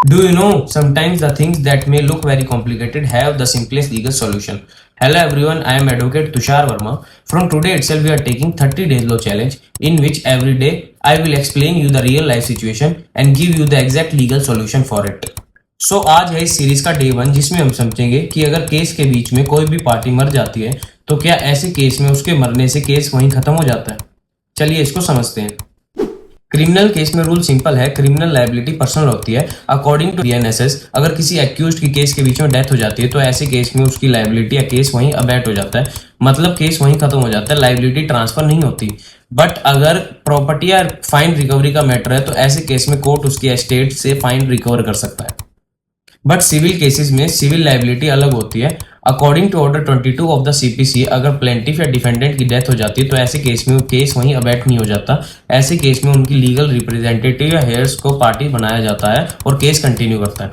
Do you know sometimes the things that may look very complicated have the simplest legal solution? Hello everyone, I am Advocate Tushar Verma. From today itself, we are taking 30 days law challenge in which every day I will explain you the real life situation and give you the exact legal solution for it. So आज है इस series का day 1 जिसमें हम समझेंगे कि अगर case के बीच में कोई भी पार्टी मर जाती है तो क्या ऐसे केस में उसके मरने से केस वहीं खत्म हो जाता है। चलिए इसको समझते हैं। क्रिमिनल केस में रूल सिंपल है, क्रिमिनल लायबिलिटी पर्सनल होती है। अकॉर्डिंग टू बीएनएसएस अगर किसी एक्यूज्ड की केस के बीच में डेथ हो जाती है तो ऐसे केस में उसकी लायबिलिटी या केस वहीं अबैट हो जाता है, मतलब केस वहीं खत्म हो जाता है, लायबिलिटी ट्रांसफर नहीं होती। बट अगर प्रॉपर्टी या फाइन रिकवरी का मैटर है तो ऐसे केस में कोर्ट उसकी एस्टेट से फाइन रिकवर कर सकता है। बट सिविल केसेस में सिविल लायबिलिटी अलग होती है। According to order 22 of the CPC अगर प्लेंटिफ या डिफेंडेंट की डेथ हो जाती है तो ऐसे केस में केस वहीं अबैट नहीं हो जाता। ऐसे केस में उनकी लीगल रिप्रेजेंटेटिव या हेयर्स को पार्टी बनाया जाता है और केस कंटिन्यू करता है।